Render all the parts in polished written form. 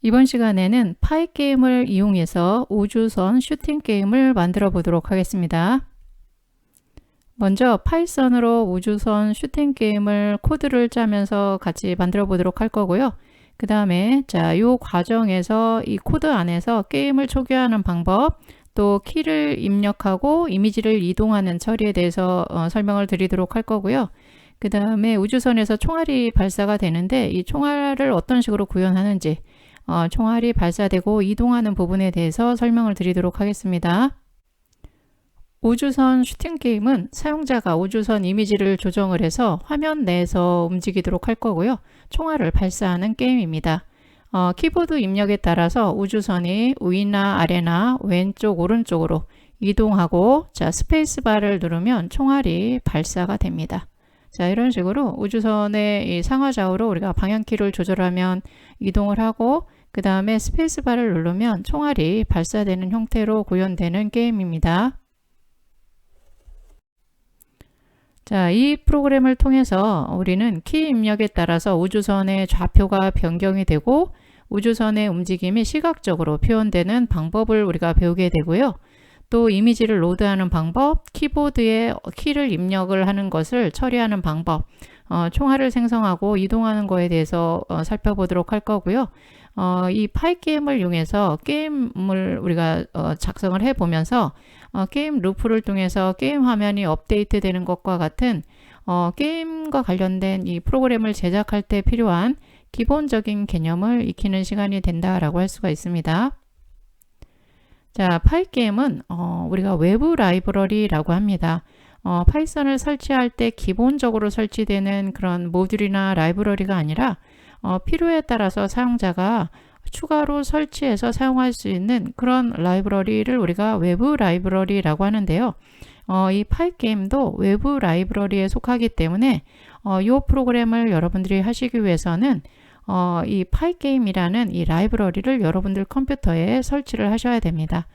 이번 시간에는 파이 게임을 이용해서 우주선 슈팅 게임을 만들어 보도록 하겠습니다. 먼저 파이썬으로 우주선 슈팅 게임을 코드를 짜면서 같이 만들어 보도록 할 거고요. 그 다음에 이 과정에서 이 코드 안에서 게임을 초기화하는 방법, 또 키를 입력하고 이미지를 이동하는 처리에 대해서 설명을 드리도록 할 거고요. 그 다음에 우주선에서 총알이 발사가 되는데 이 총알을 어떤 식으로 구현하는지, 총알이 발사되고 이동하는 부분에 대해서 설명을 드리도록 하겠습니다. 우주선 슈팅 게임은 사용자가 우주선 이미지를 조정을 해서 화면 내에서 움직이도록 할 거고요. 총알을 발사하는 게임입니다. 키보드 입력에 따라서 우주선이 위나 아래나 왼쪽 오른쪽으로 이동하고 스페이스바를 누르면 총알이 발사가 됩니다. 이런 식으로 우주선의 이 상하좌우로 우리가 방향키를 조절하면 이동을 하고 그 다음에 스페이스바를 누르면 총알이 발사되는 형태로 구현되는 게임입니다. 이 프로그램을 통해서 우리는 키 입력에 따라서 우주선의 좌표가 변경이 되고 우주선의 움직임이 시각적으로 표현되는 방법을 우리가 배우게 되고요. 또 이미지를 로드하는 방법, 키보드에 키를 입력을 하는 것을 처리하는 방법, 총알을 생성하고 이동하는 것에 대해서 살펴보도록 할 거고요. 이 파이 게임을 이용해서 게임을 우리가 작성을 해보면서 게임 루프를 통해서 게임 화면이 업데이트 되는 것과 같은 게임과 관련된 이 프로그램을 제작할 때 필요한 기본적인 개념을 익히는 시간이 된다라고 할 수가 있습니다. 파이 게임은 우리가 외부 라이브러리라고 합니다. 파이썬을 설치할 때 기본적으로 설치되는 그런 모듈이나 라이브러리가 아니라 필요에 따라서 사용자가 추가로 설치해서 사용할 수 있는 그런 라이브러리를 우리가 외부 라이브러리라고 하는데요. 이 파이 게임도 외부 라이브러리에 속하기 때문에 이 프로그램을 여러분들이 하시기 위해서는 이 파이 게임이라는 이 라이브러리를 여러분들 컴퓨터에 설치를 하셔야 됩니다.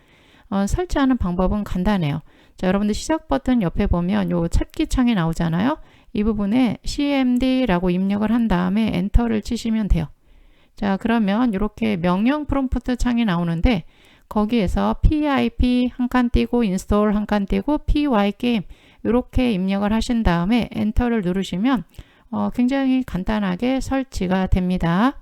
설치하는 방법은 간단해요. 여러분들 시작 버튼 옆에 보면 요 찾기 창이 나오잖아요. 이 부분에 cmd라고 입력을 한 다음에 엔터를 치시면 돼요. 그러면 이렇게 명령 프롬프트 창이 나오는데 거기에서 pip 한 칸 띄고 인스톨 한 칸 띄고 pygame 이렇게 입력을 하신 다음에 엔터를 누르시면 굉장히 간단하게 설치가 됩니다.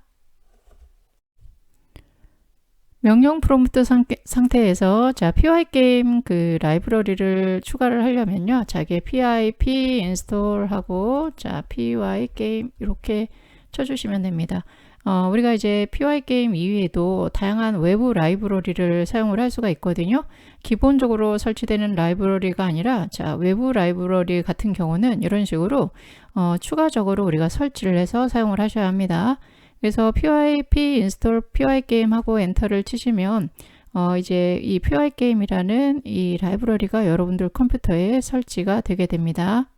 명령 프롬프트 상태에서 pygame 그 라이브러리를 추가를 하려면요. 이게 pip 인스톨 하고 pygame 이렇게 쳐주시면 됩니다. 우리가 이제 pygame 이외에도 다양한 외부 라이브러리를 사용을 할 수가 있거든요. 기본적으로 설치되는 라이브러리가 아니라 외부 라이브러리 같은 경우는 이런 식으로 추가적으로 우리가 설치를 해서 사용을 하셔야 합니다. 그래서 pip 인스톨 pygame 하고 엔터를 치시면 이제 이 pygame이라는 이 라이브러리가 여러분들 컴퓨터에 설치가 되게 됩니다.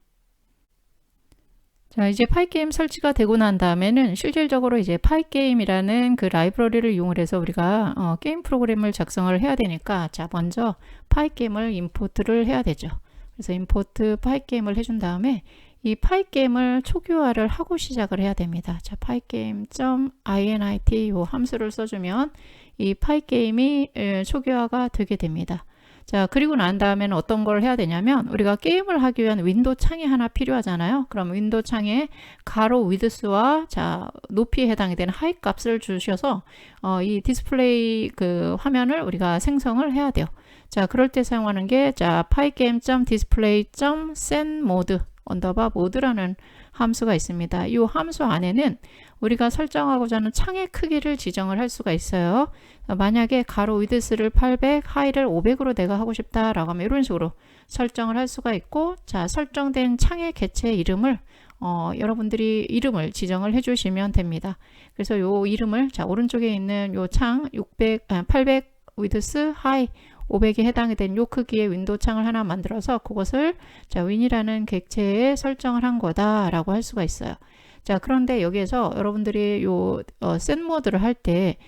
이제 파이게임 설치가 되고 난 다음에는 실질적으로 이제 파이게임이라는 그 라이브러리를 이용을 해서 우리가 게임 프로그램을 작성을 해야 되니까 먼저 파이게임을 임포트를 해야 되죠. 그래서 임포트 파이게임을 해준 다음에 이 파이게임을 초기화를 하고 시작을 해야 됩니다. pygame.init 요 함수를 써주면 이 파이게임이 초기화가 되게 됩니다. 그리고 난 다음에는 어떤 걸 해야 되냐면 우리가 게임을 하기 위한 윈도우 창이 하나 필요하잖아요. 그럼 윈도우 창에 가로 위드스와 높이에 해당이 되는 하이 값을 주셔서 이 디스플레이 그 화면을 우리가 생성을 해야 돼요. 그럴 때 사용하는 게 pygame.display.setMode 언더바 모드라는 함수가 있습니다. 이 함수 안에는 우리가 설정하고자 하는 창의 크기를 지정을 할 수가 있어요. 만약에 가로 위드스를 800, 하이를 500으로 내가 하고 싶다라고 하면 이런 식으로 설정을 할 수가 있고 설정된 창의 개체 이름을 여러분들이 이름을 지정을 해주시면 됩니다. 그래서 요 이름을 오른쪽에 있는 요 창 800 위드스 하이 500에 해당이 된 요 크기의 윈도우 창을 하나 만들어서 그것을 윈이라는 객체에 설정을 한 거다라고 할 수가 있어요. 그런데 여기에서 여러분들이 요 셋 모드를 할 때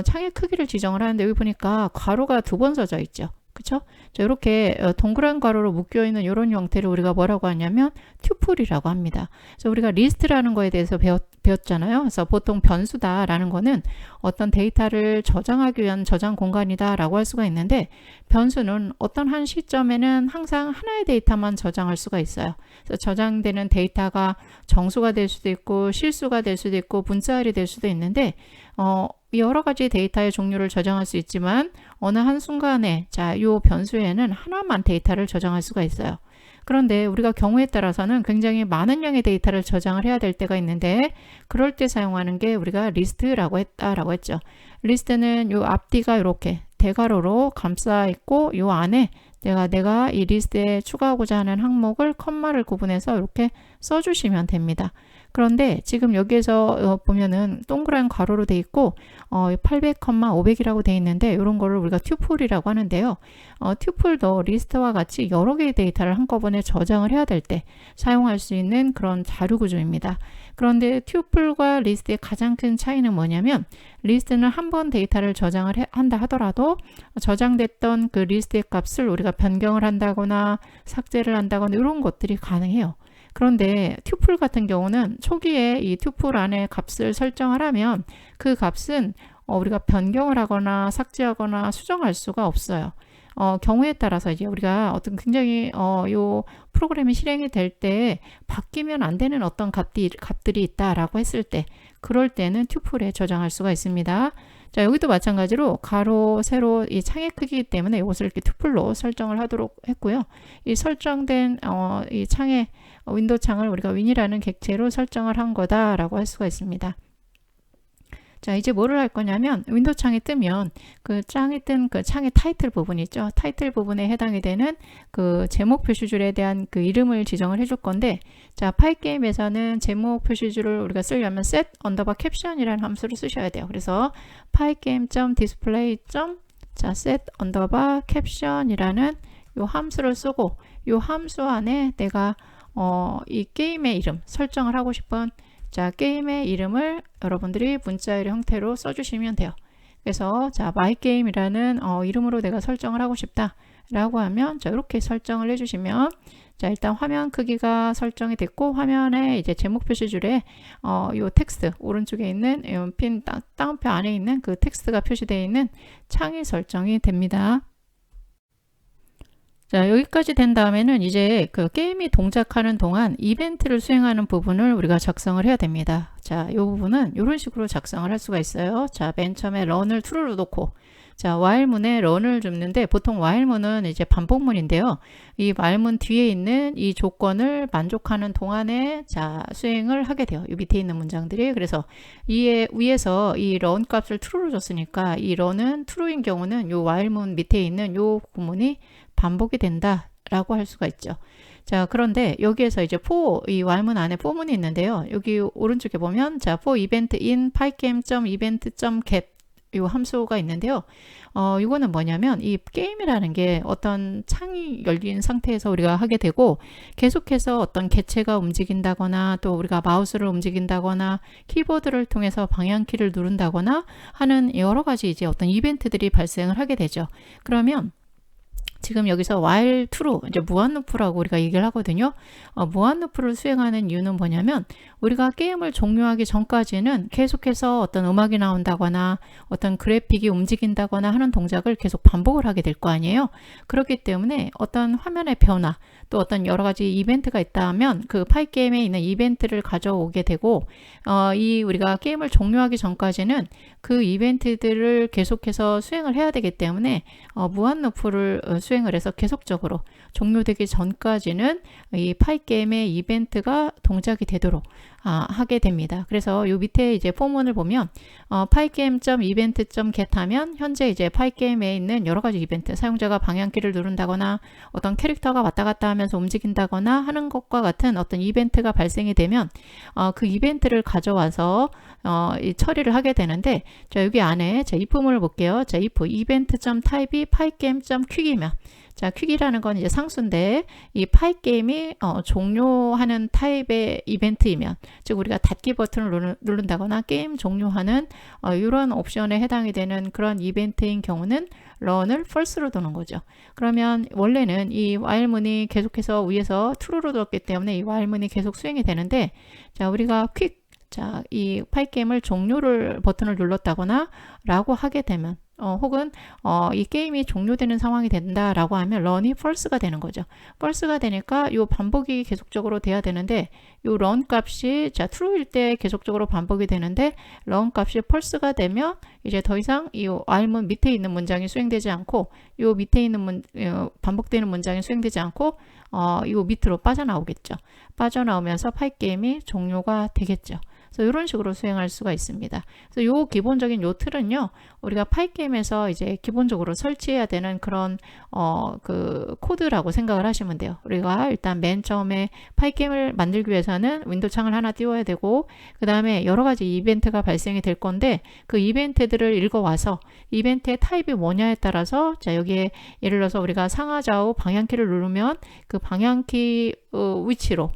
창의 크기를 지정을 하는데 여기 보니까 괄호가 2번 써져 있죠. 그쵸? 이렇게 동그란 괄호로 묶여 있는 이런 형태를 우리가 뭐라고 하냐면 튜플이라고 합니다. 그래서 우리가 리스트라는 거에 대해서 배웠잖아요. 그래서 보통 변수다라는 거는 어떤 데이터를 저장하기 위한 저장 공간이다라고 할 수가 있는데, 변수는 어떤 한 시점에는 항상 하나의 데이터만 저장할 수가 있어요. 그래서 저장되는 데이터가 정수가 될 수도 있고 실수가 될 수도 있고 문자열이 될 수도 있는데, 여러 가지 데이터의 종류를 저장할 수 있지만 어느 한순간에 이 변수에는 하나만 데이터를 저장할 수가 있어요. 그런데 우리가 경우에 따라서는 굉장히 많은 양의 데이터를 저장을 해야 될 때가 있는데, 그럴 때 사용하는 게 우리가 리스트라고 했죠. 리스트는 요 앞뒤가 이렇게 대괄호로 감싸 있고, 요 안에 내가 이 리스트에 추가하고자 하는 항목을 컴마를 구분해서 이렇게 써주시면 됩니다. 그런데 지금 여기에서 보면은 동그란 괄호로 돼 있고 800, 500이라고 돼 있는데, 이런 거를 우리가 튜플이라고 하는데요. 튜플도 리스트와 같이 여러 개의 데이터를 한꺼번에 저장을 해야 될 때 사용할 수 있는 그런 자료 구조입니다. 그런데 튜플과 리스트의 가장 큰 차이는 뭐냐면, 리스트는 한 번 데이터를 저장을 한다 하더라도 저장됐던 그 리스트의 값을 우리가 변경을 한다거나 삭제를 한다거나 이런 것들이 가능해요. 그런데 튜플 같은 경우는 초기에 이 튜플 안에 값을 설정하려면 그 값은 우리가 변경을 하거나 삭제하거나 수정할 수가 없어요. 경우에 따라서 이제 우리가 어떤 굉장히 요 프로그램이 실행이 될 때 바뀌면 안 되는 어떤 값들이 있다라고 했을 때, 그럴 때는 튜플에 저장할 수가 있습니다. 자, 여기도 마찬가지로 가로, 세로 이 창의 크기이기 때문에 이것을 이렇게 튜플로 설정을 하도록 했고요. 이 설정된 이 창의 윈도우 창을 우리가 윈이라는 객체로 설정을 한 거다라고 할 수가 있습니다. 자, 이제 뭐를 할 거냐면, 윈도우 창이 뜨면 그 창이 뜬 그 창의 타이틀 부분 있죠. 타이틀 부분에 해당이 되는 그 제목 표시줄에 대한 그 이름을 지정을 해줄 건데, 자, 파이게임에서는 제목 표시줄을 우리가 쓰려면 set _caption이라는 함수를 쓰셔야 돼요. 그래서 pygame.display. set _caption이라는 요 함수를 쓰고, 요 함수 안에 내가 이 게임의 이름 설정을 하고 싶은 게임의 이름을 여러분들이 문자열 형태로 써주시면 돼요. 그래서 mygame이라는 이름으로 내가 설정을 하고 싶다 라고 하면 이렇게 설정을 해주시면, 일단 화면 크기가 설정이 됐고, 화면에 이제 제목 표시줄에 요 텍스트 오른쪽에 있는 핀 다운표 안에 있는 그 텍스트가 표시되어 있는 창이 설정이 됩니다. 자, 여기까지 된 다음에는 이제 그 게임이 동작하는 동안 이벤트를 수행하는 부분을 우리가 작성을 해야 됩니다. 자, 이 부분은 이런 식으로 작성을 할 수가 있어요. 자, 맨 처음에 run을 true로 놓고, while문에 run을 줍는데, 보통 while문은 이제 반복문인데요. 이 while문 뒤에 있는 이 조건을 만족하는 동안에 수행을 하게 돼요. 이 밑에 있는 문장들이. 그래서 위에서 이 run 값을 true로 줬으니까 이 run은 true인 경우는 이 while문 밑에 있는 이 구문이 반복이 된다 라고 할 수가 있죠. 자, 그런데 여기에서 이제 이 while문 안에 for문이 있는데요. 여기 오른쪽에 보면 for event in pygame.event.get 이 함수가 있는데요. 이거는 뭐냐면, 이 게임이라는 게 어떤 창이 열린 상태에서 우리가 하게 되고, 계속해서 어떤 객체가 움직인다거나 또 우리가 마우스를 움직인다거나 키보드를 통해서 방향키를 누른다거나 하는 여러 가지 이제 어떤 이벤트들이 발생을 하게 되죠. 그러면 지금 여기서 while true, 이제 무한루프라고 우리가 얘기를 하거든요. 무한루프를 수행하는 이유는 뭐냐면, 우리가 게임을 종료하기 전까지는 계속해서 어떤 음악이 나온다거나 어떤 그래픽이 움직인다거나 하는 동작을 계속 반복을 하게 될 거 아니에요. 그렇기 때문에 어떤 화면의 변화, 또 어떤 여러 가지 이벤트가 있다면 그 파이게임에 있는 이벤트를 가져오게 되고, 우리가 게임을 종료하기 전까지는 그 이벤트들을 계속해서 수행을 해야 되기 때문에 무한루프를 수행을 해서 계속적으로 종료되기 전까지는 이 파이게임의 이벤트가 동작이 되도록 하게 됩니다. 그래서 이 밑에 이제 포문을 보면 pygame.event.get 하면 현재 이제 파이게임에 있는 여러 가지 이벤트, 사용자가 방향키를 누른다거나 어떤 캐릭터가 왔다 갔다 하면서 움직인다거나 하는 것과 같은 어떤 이벤트가 발생이 되면 그 이벤트를 가져와서 처리를 하게 되는데, 여기 안에 if문을 볼게요. if event.type이 pygame.quick이면, 퀵이라는 건 이제 상수인데, 이 파이게임이 종료하는 타입의 이벤트이면, 즉 우리가 닫기 버튼을 누른다거나 게임 종료하는 이런 옵션에 해당이 되는 그런 이벤트인 경우는 run을 false로 두는 거죠. 그러면 원래는 이 while문이 계속해서 위에서 true로 뒀기 때문에 이 while문이 계속 수행이 되는데, 우리가 quick 자, 이 파이게임을 종료를 버튼을 눌렀다거나 라고 하게 되면 혹은 이 게임이 종료되는 상황이 된다라고 하면 런이 false가 되는 거죠. false가 되니까 요 반복이 계속적으로 돼야 되는데 요 런 값이 자 true일 때 계속적으로 반복이 되는데 런 값이 false가 되면 이제 더 이상 이 while문 밑에 있는 문장이 수행되지 않고 요 밑에 있는 반복되는 문장이 수행되지 않고 요 밑으로 빠져나오겠죠. 빠져나오면서 파이게임이 종료가 되겠죠. 그래서 이런 식으로 수행할 수가 있습니다. 그래서 요 기본적인 요 틀은요, 우리가 파이게임에서 이제 기본적으로 설치해야 되는 그런 그 코드라고 생각을 하시면 돼요. 우리가 일단 맨 처음에 파이게임을 만들기 위해서는 윈도우 창을 하나 띄워야 되고, 그 다음에 여러 가지 이벤트가 발생이 될 건데 그 이벤트들을 읽어와서 이벤트의 타입이 뭐냐에 따라서 자 여기에 예를 들어서 우리가 상하좌우 방향키를 누르면 그 방향키 위치로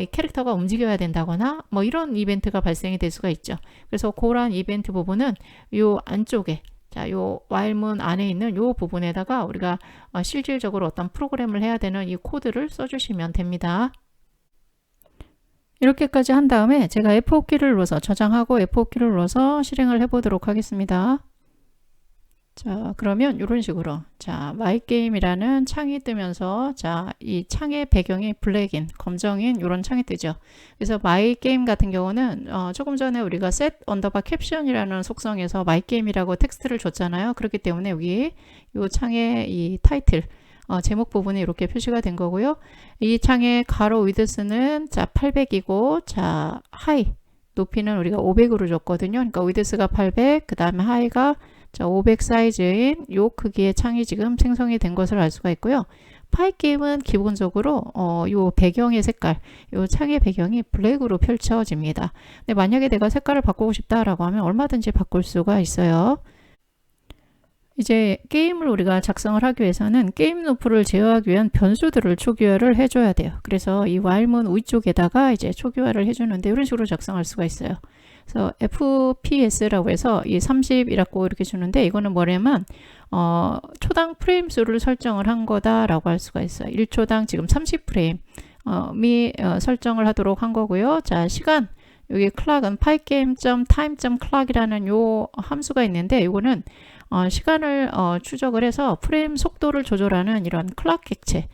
이 캐릭터가 움직여야 된다거나 뭐 이런 이벤트가 발생이 될 수가 있죠. 그래서 그런 이벤트 부분은 요 안쪽에 자, 요 while문 안에 있는 요 부분에다가 우리가 실질적으로 어떤 프로그램을 해야 되는 이 코드를 써주시면 됩니다. 이렇게까지 한 다음에 제가 F5키를 눌러서 저장하고 F5키를 눌러서 실행을 해보도록 하겠습니다. 자, 그러면 이런 식으로 자, 마이게임이라는 창이 뜨면서 자, 이 창의 배경이 블랙인, 검정인 이런 창이 뜨죠. 그래서 마이게임 같은 경우는 조금 전에 우리가 set 언더바 캡션이라는 속성에서 마이게임이라고 텍스트를 줬잖아요. 그렇기 때문에 여기 이 창의 이 타이틀 제목 부분이 이렇게 표시가 된 거고요. 이 창의 가로 위드스는 자 800이고 자 하이 높이는 우리가 500으로 줬거든요. 그러니까 위드스가 800, 그 다음에 하이가 자, 500 사이즈인 요 크기의 창이 지금 생성이 된 것을 알 수가 있고요. 파이게임은 기본적으로 요 배경의 색깔, 요 창의 배경이 블랙으로 펼쳐집니다. 근데 만약에 내가 색깔을 바꾸고 싶다라고 하면 얼마든지 바꿀 수가 있어요. 이제 게임을 우리가 작성을 하기 위해서는 게임 루프를 제어하기 위한 변수들을 초기화를 해줘야 돼요. 그래서 이 while문 위쪽에다가 이제 초기화를 해주는데 이런 식으로 작성할 수가 있어요. 그래서 FPS라고 해서 이 30이라고 이렇게 주는데 이거는 뭐냐면 초당 프레임 수를 설정을 한 거다라고 할 수가 있어요. 1초당 지금 30프레임 설정을 하도록 한 거고요. 자, 시간 여기 clock은 pygame.time.clock이라는 요 함수가 있는데 이거는 시간을 추적을 해서 프레임 속도를 조절하는 이런 클럭 객체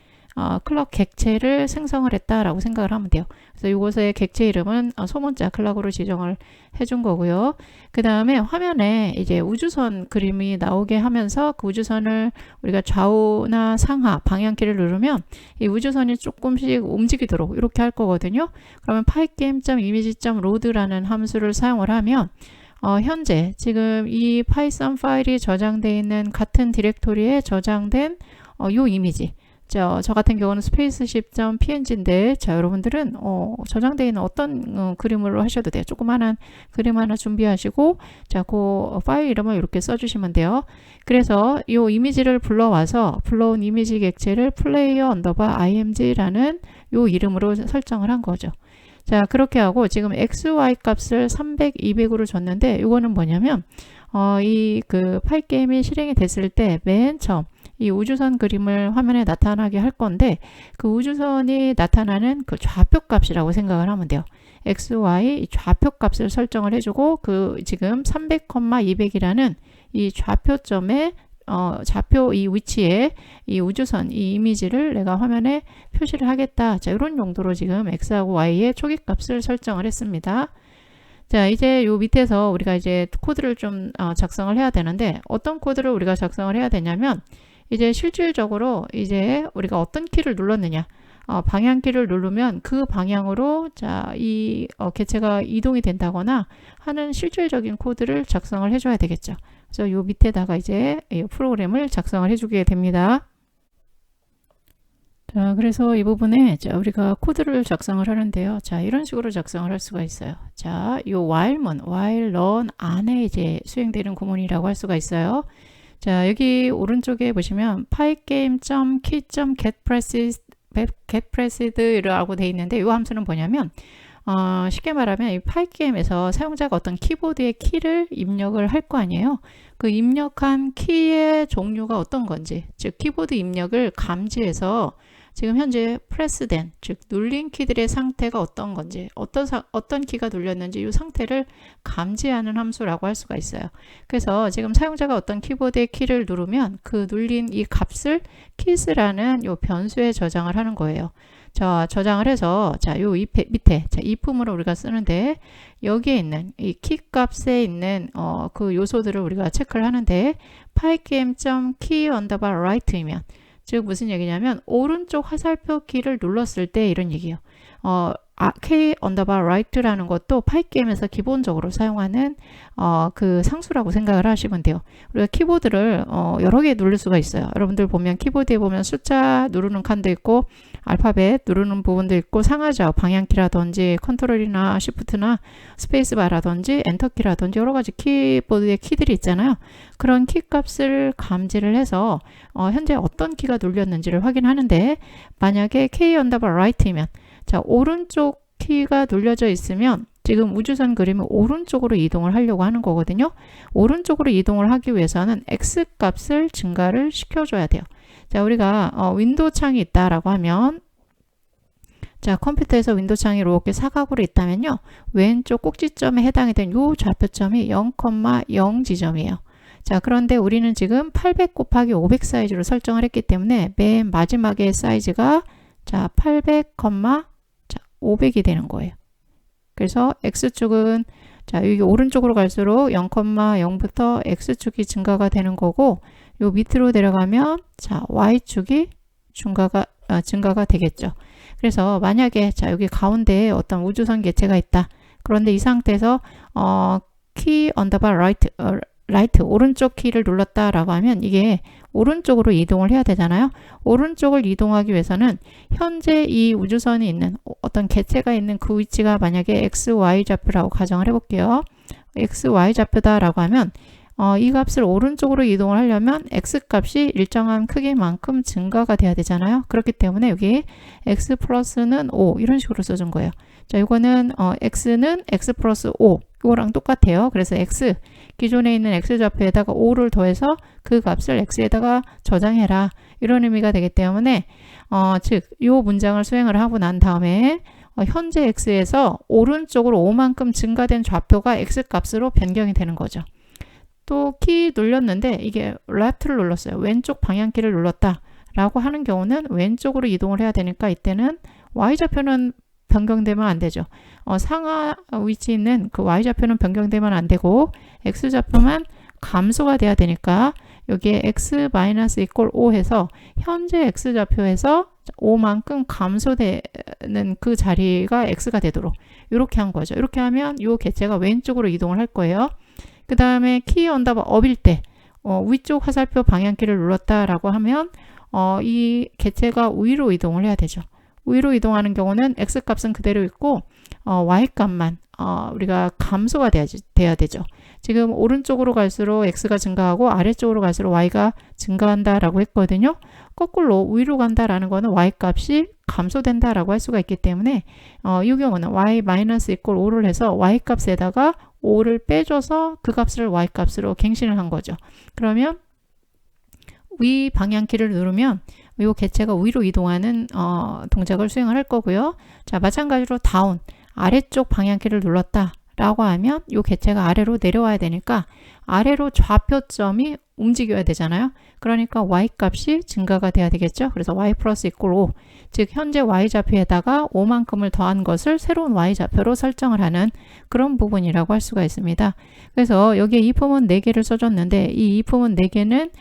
클럭 객체를 생성을 했다라고 생각을 하면 돼요. 그래서 이곳의 객체 이름은 소문자 클럭으로 지정을 해준 거고요. 그 다음에 화면에 이제 우주선 그림이 나오게 하면서 그 우주선을 우리가 좌우나 상하 방향키를 누르면 이 우주선이 조금씩 움직이도록 이렇게 할 거거든요. 그러면 pygame.image.load라는 함수를 사용을 하면 현재 지금 이 파이썬 파일이 저장되어 있는 같은 디렉토리에 저장된 요 이미지 저 같은 경우는 spaceship.png인데 자 여러분들은 저장되어 있는 어떤 그림으로 하셔도 돼요. 조그마한 그림 하나 준비하시고 자 그 파일 이름을 이렇게 써주시면 돼요. 그래서 이 이미지를 불러온 이미지 객체를 player underbar img라는 요 이름으로 설정을 한 거죠. 자 그렇게 하고 지금 XY 값을 300, 200으로 줬는데 이거는 뭐냐면 이 그 파이게임이 실행이 됐을 때 맨 처음 이 우주선 그림을 화면에 나타나게 할 건데 그 우주선이 나타나는 그 좌표 값이라고 생각을 하면 돼요. XY 좌표 값을 설정을 해주고 그 지금 300,200이라는 이 좌표점에 좌표 이 위치에 이 우주선 이 이미지를 내가 화면에 표시를 하겠다. 자, 이런 용도로 지금 X하고 Y의 초기 값을 설정을 했습니다. 자, 이제 요 밑에서 우리가 이제 코드를 좀 작성을 해야 되는데 어떤 코드를 우리가 작성을 해야 되냐면 이제 실질적으로 이제 우리가 어떤 키를 눌렀느냐 방향키를 누르면 그 방향으로 자, 이 객체가 이동이 된다거나 하는 실질적인 코드를 작성을 해줘야 되겠죠. 그래서 요 밑에다가 이제 이 프로그램을 작성을 해주게 됩니다. 자, 그래서 이 부분에 자, 우리가 코드를 작성을 하는데요. 자, 이런 식으로 작성을 할 수가 있어요. 자, 요 while문, while run 안에 이제 수행되는 구문이라고 할 수가 있어요. 자, 여기 오른쪽에 보시면 pygame.key.getPressed라고 되어 있는데 이 함수는 뭐냐면 쉽게 말하면 이 파이게임에서 사용자가 어떤 키보드의 키를 입력을 할 거 아니에요. 그 입력한 키의 종류가 어떤 건지 즉 키보드 입력을 감지해서 지금 현재 프레스된, 즉 눌린 키들의 상태가 어떤 건지, 어떤 키가 눌렸는지 이 상태를 감지하는 함수라고 할 수가 있어요. 그래서 지금 사용자가 어떤 키보드의 키를 누르면 그 눌린 이 값을 keys라는 요 변수에 저장을 하는 거예요. 자, 저장을 해서 자, 요 밑에 자, if문을 우리가 쓰는데 여기에 있는 이 키 값에 있는 그 요소들을 우리가 체크를 하는데 pygame.key underbar right이면 즉 무슨 얘기냐면 오른쪽 화살표 키를 눌렀을 때 이런 얘기예요. key underbar right라는 것도 파이게임에서 기본적으로 사용하는 그 상수라고 생각을 하시면 돼요. 우리가 키보드를 여러 개 누를 수가 있어요. 여러분들 보면 키보드에 보면 숫자 누르는 칸도 있고 알파벳 누르는 부분도 있고 상하좌우 방향키라든지 컨트롤이나 시프트나 스페이스바라든지 엔터키라든지 여러 가지 키보드의 키들이 있잖아요. 그런 키 값을 감지를 해서 현재 어떤 키가 눌렸는지를 확인하는데 만약에 key underbar right이면 자, 오른쪽 키가 눌려져 있으면 지금 우주선 그림을 오른쪽으로 이동을 하려고 하는 거거든요. 오른쪽으로 이동을 하기 위해서는 x 값을 증가를 시켜줘야 돼요. 자, 우리가 윈도우 창이 있다라고 하면 자, 컴퓨터에서 윈도우 창이 이렇게 사각으로 있다면요. 왼쪽 꼭지점에 해당이 된 이 좌표점이 0,0 지점이에요. 자, 그런데 우리는 지금 800 곱하기 500 사이즈로 설정을 했기 때문에 맨 마지막에 사이즈가 자, 800, 500이 되는 거예요. 그래서 x축은 자, 여기 오른쪽으로 갈수록 0,0부터 x축이 증가가 되는 거고 요 밑으로 내려가면 자, y축이 증가가 되겠죠. 그래서 만약에 자, 여기 가운데에 어떤 우주선 개체가 있다. 그런데 이 상태에서 key underbar right 오른쪽 키를 눌렀다라고 하면 이게 오른쪽으로 이동을 해야 되잖아요. 오른쪽을 이동하기 위해서는 현재 이 우주선이 있는 어떤 개체가 있는 그 위치가 만약에 XY 좌표라고 가정을 해볼게요. XY 좌표다라고 하면 이 값을 오른쪽으로 이동을 하려면 X 값이 일정한 크기만큼 증가가 돼야 되잖아요. 그렇기 때문에 여기 X 플러스는 5 이런 식으로 써준 거예요. 자, 이거는 X는 X 플러스 5 이거랑 똑같아요. 그래서 X 기존에 있는 X 좌표에다가 5를 더해서 그 값을 X에다가 저장해라 이런 의미가 되기 때문에 즉 이 문장을 수행을 하고 난 다음에 현재 X에서 오른쪽으로 5만큼 증가된 좌표가 X 값으로 변경이 되는 거죠. 또 키 눌렸는데 이게 left를 눌렀어요. 왼쪽 방향키를 눌렀다 라고 하는 경우는 왼쪽으로 이동을 해야 되니까 이때는 Y좌표는 변경되면 안 되죠. 상하 위치에 있는 그 Y좌표는 변경되면 안 되고 X좌표만 감소가 돼야 되니까 여기에 x-5 해서 현재 X좌표에서 5만큼 감소되는 그 자리가 X가 되도록 이렇게 한 거죠. 이렇게 하면 이 개체가 왼쪽으로 이동을 할 거예요. 그 다음에 key underbar up일 때 위쪽 화살표 방향키를 눌렀다라고 하면 이 개체가 위로 이동을 해야 되죠. 위로 이동하는 경우는 X값은 그대로 있고 Y값만 우리가 감소가 돼야 되죠. 지금 오른쪽으로 갈수록 X가 증가하고 아래쪽으로 갈수록 Y가 증가한다라고 했거든요. 거꾸로 위로 간다라는 거는 Y값이 감소된다라고 할 수가 있기 때문에 이 경우는 Y-5를 해서 Y값에다가 5를 빼줘서 그 값을 Y값으로 갱신을 한 거죠. 그러면 위 방향키를 누르면 이 개체가 위로 이동하는 동작을 수행을 할 거고요. 자, 마찬가지로 다운 아래쪽 방향키를 눌렀다 라고 하면 이 개체가 아래로 내려와야 되니까 아래로 좌표점이 움직여야 되잖아요. 그러니까 Y값이 증가가 돼야 되겠죠. 그래서 Y 플러스 5 즉 현재 Y좌표에다가 5만큼을 더한 것을 새로운 Y좌표로 설정을 하는 그런 부분이라고 할 수가 있습니다. 그래서 여기에 if문 4개를 써줬는데 이 if문 4개는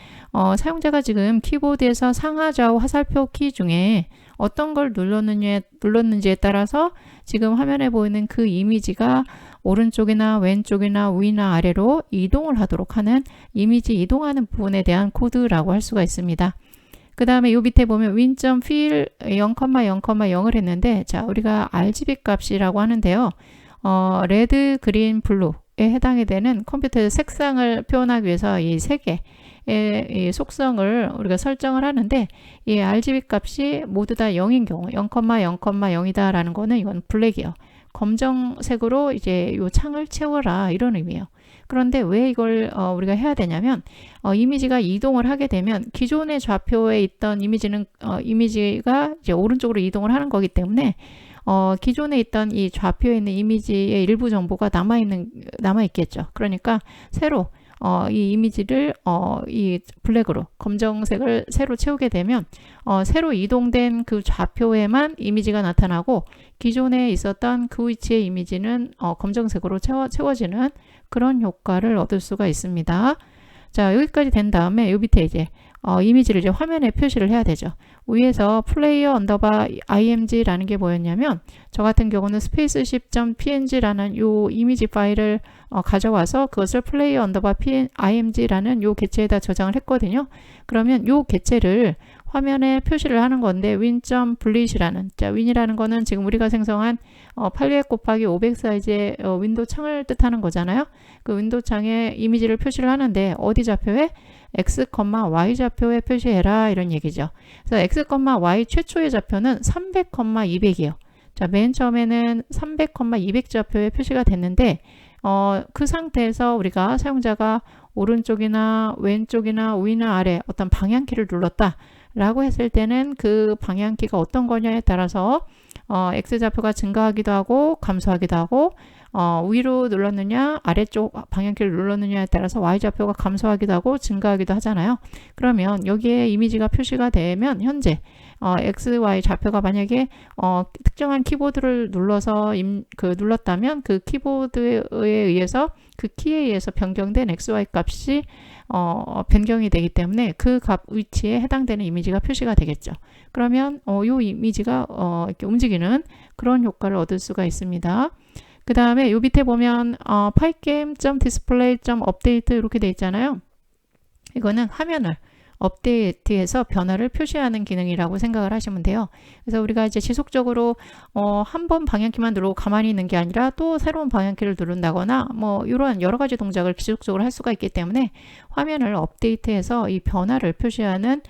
사용자가 지금 키보드에서 상하좌우 화살표 키 중에 어떤 걸 눌렀는지에 따라서 지금 화면에 보이는 그 이미지가 오른쪽이나 왼쪽이나 위나 아래로 이동을 하도록 하는 이미지 이동하는 부분에 대한 코드라고 할 수가 있습니다. 그 다음에 요 밑에 보면 win.fill 0,0,0을 했는데 자, 우리가 RGB 값이라고 하는데요. 레드, 그린, 블루에 해당이 되는 컴퓨터의 색상을 표현하기 위해서 이 세 개의 속성을 우리가 설정을 하는데 이 RGB 값이 모두 다 0인 경우 0,0,0이다 라는 거는 이건 블랙이에요. 검정색으로 이제 요 창을 채워라 이런 의미예요. 그런데 왜 이걸 우리가 해야 되냐면 이미지가 이동을 하게 되면 기존의 좌표에 있던 이미지가 이제 오른쪽으로 이동을 하는 거기 때문에 기존에 있던 이 좌표에 있는 이미지의 일부 정보가 남아있겠죠. 그러니까 새로 이 이미지를 이 블랙으로 검정색을 새로 채우게 되면 새로 이동된 그 좌표에만 이미지가 나타나고 기존에 있었던 그 위치의 이미지는 검정색으로 채워지는 그런 효과를 얻을 수가 있습니다. 자, 여기까지 된 다음에 요 밑에 이제 이미지를 이제 화면에 표시를 해야 되죠. 위에서 플레이어 언더바 img라는 게 뭐였냐면 저 같은 경우는 spaceship.png라는 요 이미지 파일을 가져와서 그것을 플레이어 언더바 img라는 요 객체에다 저장을 했거든요. 그러면 요 객체를 화면에 표시를 하는 건데 win.bullet이라는 win이라는 거는 지금 우리가 생성한 800 곱하기 500 사이즈의 윈도우 창을 뜻하는 거잖아요. 그 윈도우 창에 이미지를 표시를 하는데 어디 좌표에 x, y 좌표에 표시해라 이런 얘기죠. 그래서 x, y 최초의 좌표는 300, 200이에요. 자, 맨 처음에는 300, 200 좌표에 표시가 됐는데 그 상태에서 우리가 사용자가 오른쪽이나 왼쪽이나 위나 아래 어떤 방향키를 눌렀다 라고 했을 때는 그 방향키가 어떤 거냐에 따라서 X좌표가 증가하기도 하고 감소하기도 하고 위로 눌렀느냐 아래쪽 방향키를 눌렀느냐에 따라서 Y좌표가 감소하기도 하고 증가하기도 하잖아요. 그러면 여기에 이미지가 표시가 되면 현재 X, Y 좌표가 만약에 특정한 키보드를 눌렀다면 그 키보드에 의해서 그 키에 의해서 변경된 X, Y 값이 변경이 되기 때문에 그 값 위치에 해당되는 이미지가 표시가 되겠죠. 그러면 이 이미지가 이렇게 움직이는 그런 효과를 얻을 수가 있습니다. 그 다음에 요 밑에 보면 pygame.display.update 이렇게 돼 있잖아요. 이거는 화면을 업데이트해서 변화를 표시하는 기능이라고 생각을 하시면 돼요. 그래서 우리가 이제 지속적으로 한 번 방향키만 누르고 가만히 있는 게 아니라 또 새로운 방향키를 누른다거나 뭐 이런 여러 가지 동작을 지속적으로 할 수가 있기 때문에 화면을 업데이트해서 이 변화를 표시하는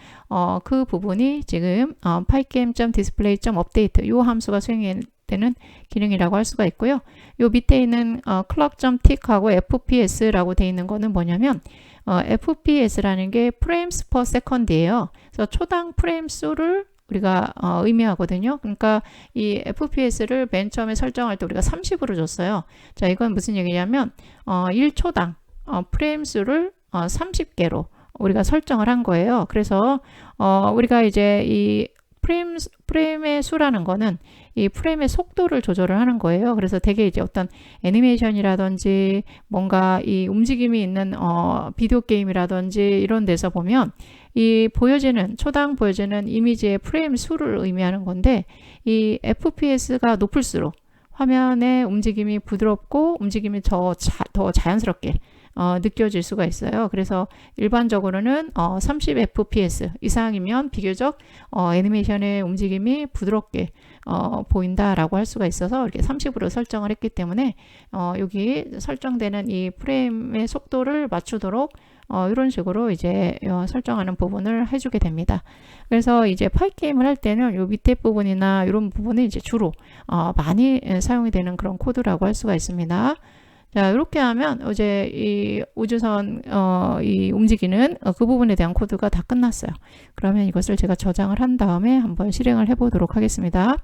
그 부분이 지금 pygame.display.update 이 함수가 수행되는 기능이라고 할 수가 있고요. 요 밑에 있는 clock.tick하고 fps라고 되어 있는 거는 뭐냐면 FPS라는 게 frames per second이에요. 그래서 초당 프레임 수를 우리가 의미하거든요. 그러니까 이 FPS를 맨 처음에 설정할 때 우리가 30으로 줬어요. 자, 이건 무슨 얘기냐면 1초당 프레임 수를 30개로 우리가 설정을 한 거예요. 그래서 우리가 이제 이 프레임의 수라는 거는 이 프레임의 속도를 조절을 하는 거예요. 그래서 되게 이제 어떤 애니메이션이라든지 뭔가 이 움직임이 있는 비디오 게임이라든지 이런 데서 보면 이 초당 보여지는 이미지의 프레임 수를 의미하는 건데 이 FPS가 높을수록 화면의 움직임이 부드럽고 움직임이 더 자연스럽게 느껴질 수가 있어요. 그래서 일반적으로는 30 fps 이상이면 비교적 애니메이션의 움직임이 부드럽게 보인다라고 할 수가 있어서 이렇게 30으로 설정을 했기 때문에 여기 설정되는 이 프레임의 속도를 맞추도록 이런 식으로 이제 설정하는 부분을 해주게 됩니다. 그래서 이제 파이게임을 할 때는 요 밑에 부분이나 이런 부분이 이제 주로 많이 사용이 되는 그런 코드라고 할 수가 있습니다. 자, 이렇게 하면 이제 이 우주선 이 움직이는 그 부분에 대한 코드가 다 끝났어요. 그러면 이것을 제가 저장을 한 다음에 한번 실행을 해 보도록 하겠습니다.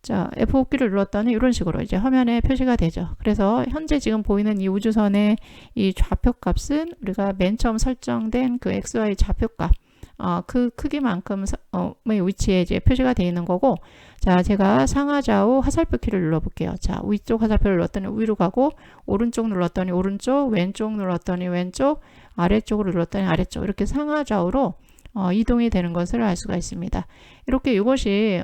자, F5키를 눌렀더니 이런 식으로 이제 화면에 표시가 되죠. 그래서 현재 지금 보이는 이 우주선의 이 좌표 값은 우리가 맨 처음 설정된 그 XY 좌표 값 그 크기만큼의 위치에 이제 표시가 되어 있는 거고, 자, 제가 상하좌우 화살표 키를 눌러볼게요. 자, 위쪽 화살표를 눌렀더니 위로 가고, 오른쪽 눌렀더니 오른쪽, 왼쪽 눌렀더니 왼쪽, 아래쪽으로 눌렀더니 아래쪽, 이렇게 상하좌우로 이동이 되는 것을 알 수가 있습니다. 이렇게 이것이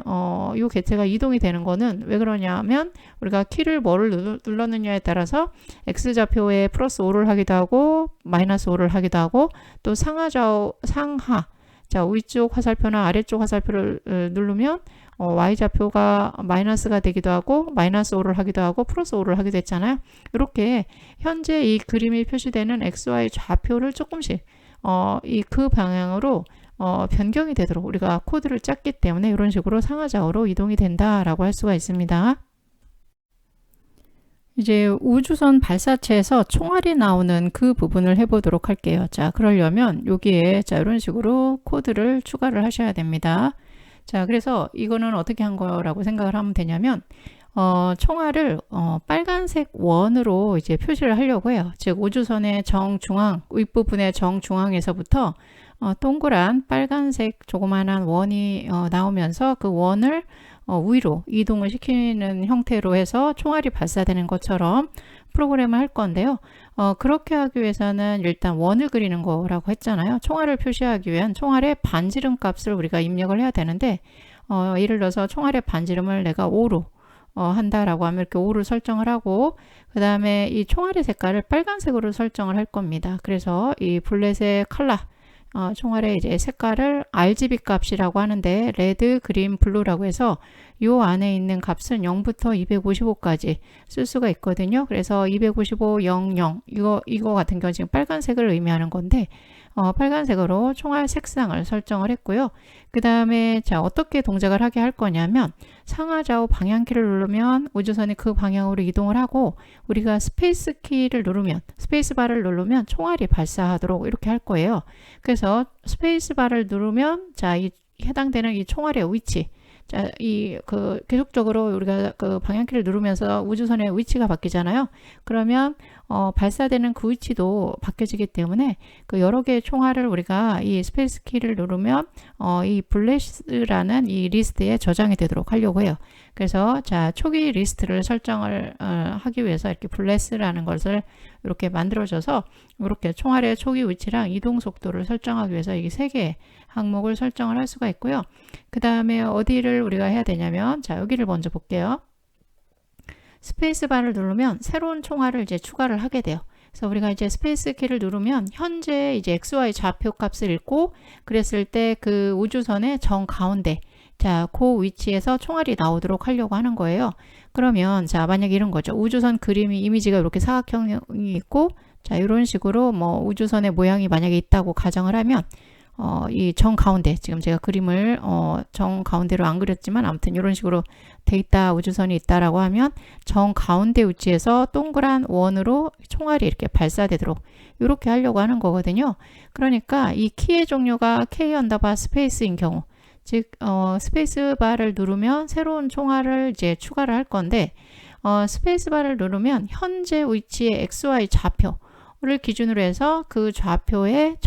이 객체가 이동이 되는 거는 왜 그러냐면 우리가 키를 뭐를 눌렀느냐에 따라서 X좌표에 플러스 5를 하기도 하고 마이너스 5를 하기도 하고 또 상하 자, 위쪽 화살표나 아래쪽 화살표를 누르면 Y좌표가 마이너스가 되기도 하고 마이너스 5를 하기도 하고 플러스 5를 하기도 했잖아요. 이렇게 현재 이 그림이 표시되는 XY 좌표를 조금씩 그 방향으로 변경이 되도록 우리가 코드를 짰기 때문에 이런 식으로 상하좌우로 이동이 된다라고 할 수가 있습니다. 이제 우주선 발사체에서 총알이 나오는 그 부분을 해보도록 할게요. 자, 그러려면 여기에 자, 이런 식으로 코드를 추가를 하셔야 됩니다. 자, 그래서 이거는 어떻게 한 거라고 생각을 하면 되냐면 총알을 빨간색 원으로 이제 표시를 하려고 해요. 즉 우주선의 정중앙, 윗부분의 정중앙에서부터 동그란 빨간색 조그만한 원이 나오면서 그 원을 위로 이동을 시키는 형태로 해서 총알이 발사되는 것처럼 프로그램을 할 건데요. 그렇게 하기 위해서는 일단 원을 그리는 거라고 했잖아요. 총알을 표시하기 위한 총알의 반지름 값을 우리가 입력을 해야 되는데 예를 들어서 총알의 반지름을 내가 5로 한다라고 하면 이렇게 5를 설정을 하고 그 다음에 이 총알의 색깔을 빨간색으로 설정을 할 겁니다. 그래서 이 블렛의 컬러 총알의 이제 색깔을 RGB 값이라고 하는데 레드, 그린, 블루라고 해서 요 안에 있는 값은 0부터 255까지 쓸 수가 있거든요. 그래서 255, 00 이거 같은 경우 지금 빨간색을 의미하는 건데 빨간색으로 총알 색상을 설정을 했고요. 그 다음에 자 어떻게 동작을 하게 할 거냐면 상하좌우 방향키를 누르면 우주선이 그 방향으로 이동을 하고 우리가 스페이스 키를 누르면 스페이스 바를 누르면 총알이 발사하도록 이렇게 할 거예요. 그래서 스페이스 바를 누르면 자 이 해당되는 이 총알의 위치 자, 계속적으로 우리가 그 방향키를 누르면서 우주선의 위치가 바뀌잖아요. 그러면 발사되는 그 위치도 바뀌어지기 때문에 그 여러 개의 총알을 우리가 이 스페이스 키를 누르면 이 블렛이라는 이 리스트에 저장이 되도록 하려고 해요. 그래서 자 초기 리스트를 설정을 하기 위해서 이렇게 블렛이라는 것을 이렇게 만들어줘서 이렇게 총알의 초기 위치랑 이동 속도를 설정하기 위해서 이 세 개의 항목을 설정을 할 수가 있고요. 그 다음에 어디를 우리가 해야 되냐면 자 여기를 먼저 볼게요. 스페이스 바를 누르면 새로운 총알을 이제 추가를 하게 돼요. 그래서 우리가 이제 스페이스 키를 누르면 현재 이제 XY 좌표 값을 읽고 그랬을 때 그 우주선의 정 가운데 자, 그 위치에서 총알이 나오도록 하려고 하는 거예요. 그러면 자, 만약에 이런 거죠. 우주선 그림이 이미지가 이렇게 사각형이 있고 자, 이런 식으로 뭐 우주선의 모양이 만약에 있다고 가정을 하면 이 정 가운데 지금 제가 그림을 정 가운데로 안 그렸지만 아무튼 이런 식으로 돼 있다 우주선이 있다라고 하면 정 가운데 위치에서 동그란 원으로 총알이 이렇게 발사되도록 이렇게 하려고 하는 거거든요. 그러니까 이 키의 종류가 K 언더바 스페이스인 경우 즉 스페이스 바를 누르면 새로운 총알을 이제 추가를 할 건데 스페이스 바를 누르면 현재 위치의 XY 좌표를 기준으로 해서 그 좌표의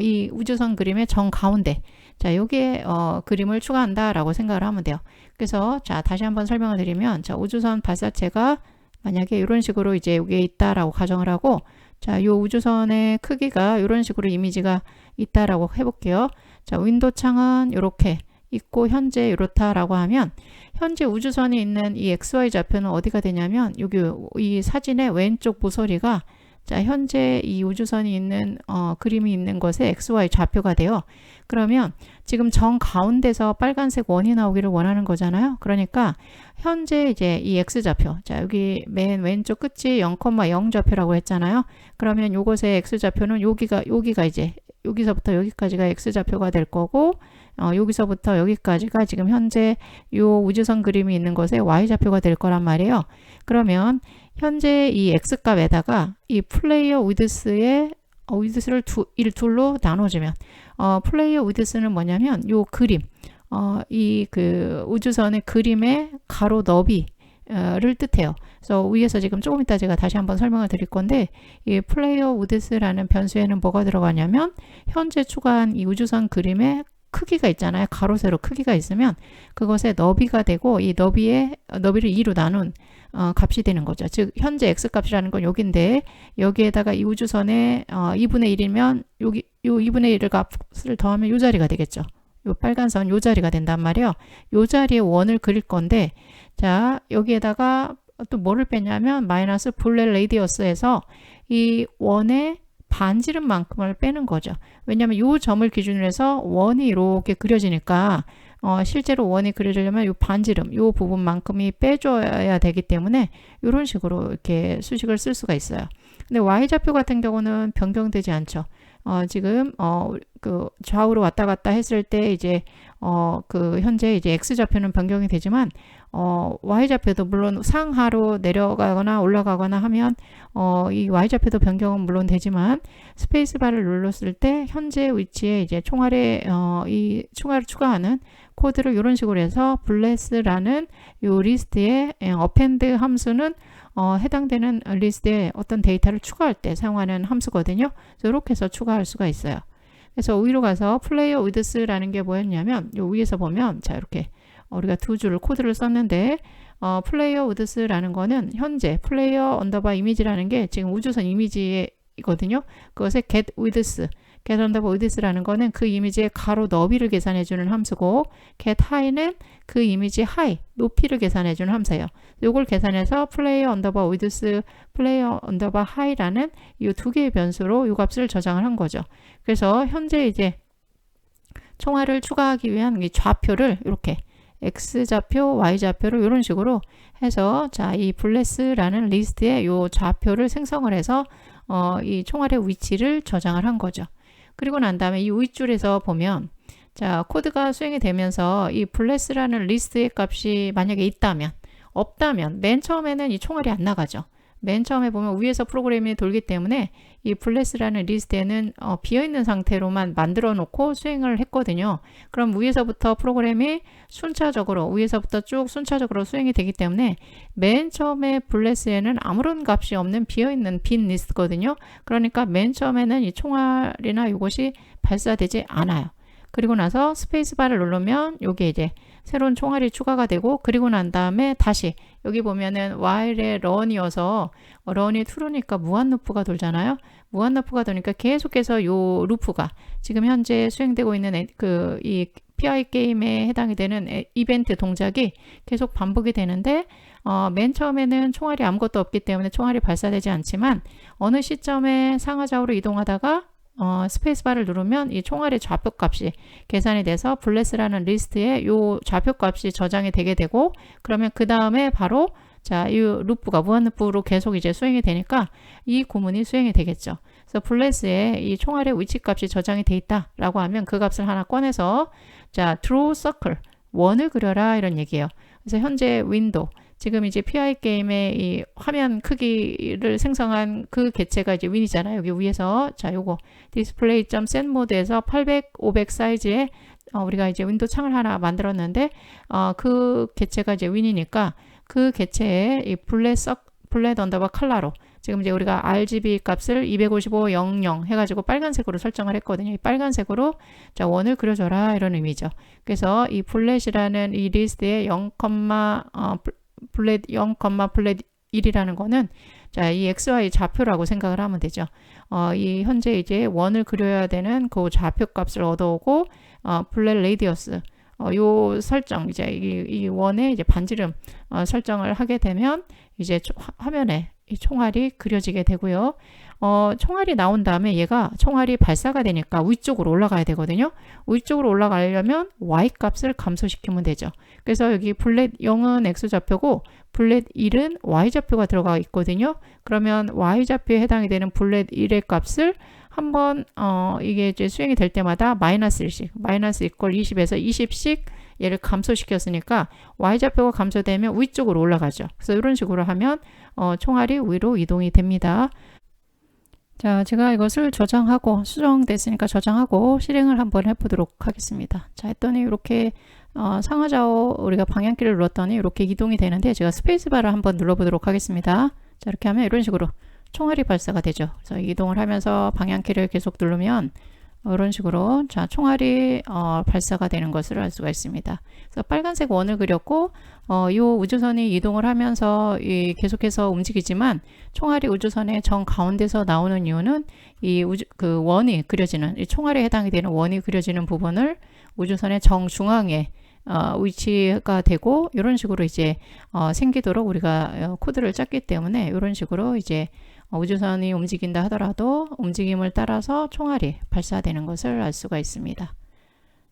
이 우주선 그림의 정 가운데 자 여기에 그림을 추가한다라고 생각을 하면 돼요. 그래서 자 다시 한번 설명을 드리면 자 우주선 발사체가 만약에 이런 식으로 이제 여기에 있다라고 가정을 하고 자 요 우주선의 크기가 이런 식으로 이미지가 있다라고 해볼게요. 자 윈도우 창은 이렇게 있고 현재 이렇다라고 하면 현재 우주선이 있는 이 XY 좌표는 어디가 되냐면 여기 이 사진의 왼쪽 모서리가 자 현재 이 우주선이 있는 그림이 있는 것에 XY 좌표가 돼요. 그러면 지금 정 가운데서 빨간색 원이 나오기를 원하는 거잖아요. 그러니까 현재 이제 이 X좌표 자 여기 맨 왼쪽 끝이 0,0 좌표라고 했잖아요. 그러면 요것의 X좌표는 여기가 이제 여기서부터 여기까지가 X좌표가 될 거고 여기서부터 여기까지가 지금 현재 요 우주선 그림이 있는 것에 Y좌표가 될 거란 말이에요. 그러면 현재 이 X값에다가 이 플레이어 위드스의 위드스를 둘로 나눠주면 플레이어 위드스는 뭐냐면 요 그림 이 그 우주선의 그림의 가로 너비를 뜻해요. 그래서 위에서 지금 조금 이따 제가 다시 한번 설명을 드릴 건데 이 플레이어 위드스라는 변수에는 뭐가 들어가냐면 현재 추가한 이 우주선 그림의 크기가 있잖아요. 가로 세로 크기가 있으면 그것의 너비가 되고 이 너비를 2로 나눈 값이 되는 거죠. 즉 현재 x값이라는 건 여기인데 여기에다가 이 우주선의 2분의 1이면 여기 요 2분의 1을 값을 더하면 요 자리가 되겠죠. 요 빨간 선 요 자리가 된단 말이에요. 요 자리에 원을 그릴 건데 자 여기에다가 또 뭐를 빼냐면 마이너스 블렛 레디어스에서 이 원의 반지름만큼을 빼는 거죠. 왜냐하면 이 점을 기준으로 해서 원이 이렇게 그려지니까 실제로 원이 그려지려면 이 반지름, 이 부분만큼이 빼줘야 되기 때문에 이런 식으로 이렇게 수식을 쓸 수가 있어요. 근데 y좌표 같은 경우는 변경되지 않죠. 지금 그 좌우로 왔다 갔다 했을 때 이제 그 현재 이제 x좌표는 변경이 되지만 y좌표도 물론 상하로 내려가거나 올라가거나 하면 이 y좌표도 변경은 물론 되지만 스페이스바를 눌렀을 때 현재 위치에 이제 총알에 이 총알을 추가하는 코드를 이런 식으로 해서 블레스라는 요 리스트에 어펜드 함수는 해당되는 리스트에 어떤 데이터를 추가할 때 사용하는 함수거든요. 이렇게 해서 추가할 수가 있어요. 그래서 위로 가서 플레이어 위드스라는 게 뭐였냐면 요 위에서 보면 자 이렇게 우리가 두 줄 코드를 썼는데 플레이어 위드스라는 거는 현재 플레이어 언더바 이미지라는 게 지금 우주선 이미지거든요. 그것에 get width get underbar width라는 거는 그 이미지의 가로 너비를 계산해 주는 함수고 get high는 그 이미지 high 높이를 계산해 주는 함수예요. 요걸 계산해서 player underbar width, player underbar high라는 이 두 개의 변수로 이 값을 저장을 한 거죠. 그래서 현재 이제 총알을 추가하기 위한 이 좌표를 이렇게 x좌표, y좌표를 이런 식으로 해서 자, 이 블레스라는 리스트에 요 좌표를 생성을 해서 이 총알의 위치를 저장을 한 거죠. 그리고 난 다음에 이 윗줄에서 보면 자, 코드가 수행이 되면서 이 블레스라는 리스트의 값이 만약에 있다면 없다면 맨 처음에는 이 총알이 안 나가죠. 맨 처음에 보면 위에서 프로그램이 돌기 때문에 이 블레스라는 리스트에는 비어있는 상태로만 만들어 놓고 수행을 했거든요. 그럼 위에서부터 프로그램이 순차적으로 위에서부터 쭉 순차적으로 수행이 되기 때문에 맨 처음에 블레스에는 아무런 값이 없는 비어있는 빈 리스트거든요. 그러니까 맨 처음에는 이 총알이나 이것이 발사되지 않아요. 그리고 나서 스페이스바를 누르면 여기 이제 새로운 총알이 추가가 되고 그리고 난 다음에 다시 여기 보면은 while의 run이어서 run이 true니까 무한 루프가 돌잖아요. 무한 루프가 도니까 계속해서 요 루프가 지금 현재 수행되고 있는 이 PI 게임에 해당이 되는 이벤트 동작이 계속 반복이 되는데 맨 처음에는 총알이 아무것도 없기 때문에 총알이 발사되지 않지만 어느 시점에 상하좌우로 이동하다가 스페이스바를 누르면 이 총알의 좌표 값이 계산이 돼서 블레스라는 리스트에 요 좌표 값이 저장이 되게 되고 그러면 그 다음에 바로 자, 이 루프가 무한 루프로 계속 이제 수행이 되니까 이 구문이 수행이 되겠죠. 그래서 블레스에 이 총알의 위치 값이 저장이 돼 있다라고 하면 그 값을 하나 꺼내서 자, draw circle 원을 그려라 이런 얘기예요. 그래서 현재 윈도우 지금 이제 PI 게임의 이 화면 크기를 생성한 그 개체가 이제 윈이잖아요. 여기 위에서 자 요거 display.set 모드에서 800, 500 사이즈의 우리가 이제 윈도우 창을 하나 만들었는데 그 개체가 이제 윈이니까 그 개체에 이 블렛 언더바 컬러로 지금 이제 우리가 RGB 값을 255.00 해가지고 빨간색으로 설정을 했거든요. 이 빨간색으로 자 원을 그려줘라 이런 의미죠. 그래서 이 블렛이라는 이 리스트에 0, 블렛 0, 블렛 1이라는 거는 자, 이 XY 좌표라고 생각을 하면 되죠. 이 현재 이제 원을 그려야 되는 그 좌표 값을 얻어오고 블렛 레디어스 요 설정 이제 이 원의 이제 반지름 설정을 하게 되면 이제 화면에 이 총알이 그려지게 되고요. 총알이 나온 다음에 얘가 총알이 발사가 되니까 위쪽으로 올라가야 되거든요. 위쪽으로 올라가려면 Y 값을 감소시키면 되죠. 그래서 여기 블렛 0은 X좌표고 블렛 1은 Y좌표가 들어가 있거든요. 그러면 Y좌표에 해당이 되는 블렛 1의 값을 한번 이게 이제 수행이 될 때마다 마이너스 1씩 마이너스 이퀄 20에서 20씩 얘를 감소시켰으니까 Y좌표가 감소되면 위쪽으로 올라가죠. 그래서 이런 식으로 하면 총알이 위로 이동이 됩니다. 자, 제가 이것을 저장하고 수정됐으니까 저장하고 실행을 한번 해보도록 하겠습니다. 자, 했더니 이렇게 상하좌우 우리가 방향키를 눌렀더니 이렇게 이동이 되는데 제가 스페이스바를 한번 눌러보도록 하겠습니다. 자, 이렇게 하면 이런 식으로 총알이 발사가 되죠. 그래서 이동을 하면서 방향키를 계속 누르면 이런 식으로 자 총알이 발사가 되는 것을 알 수가 있습니다. 그래서 빨간색 원을 그렸고 이 우주선이 이동을 하면서 계속해서 움직이지만 총알이 우주선의 정 가운데서 나오는 이유는 이 그 원이 그려지는 이 총알에 해당이 되는 원이 그려지는 부분을 우주선의 정 중앙에 위치가 되고 이런 식으로 이제 생기도록 우리가 코드를 짰기 때문에 이런 식으로 이제 우주선이 움직인다 하더라도 움직임을 따라서 총알이 발사되는 것을 알 수가 있습니다.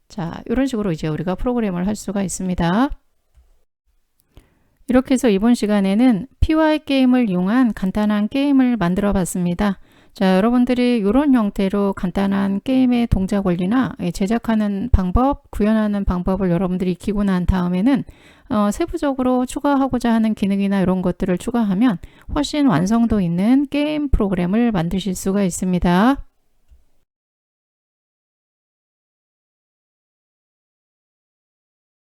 자, 이런 식으로 이제 우리가 프로그램을 할 수가 있습니다. 이렇게 해서 이번 시간에는 PY 게임을 이용한 간단한 게임을 만들어 봤습니다. 자, 여러분들이 이런 형태로 간단한 게임의 동작 원리나 제작하는 방법, 구현하는 방법을 여러분들이 익히고 난 다음에는 세부적으로 추가하고자 하는 기능이나 이런 것들을 추가하면 훨씬 완성도 있는 게임 프로그램을 만드실 수가 있습니다.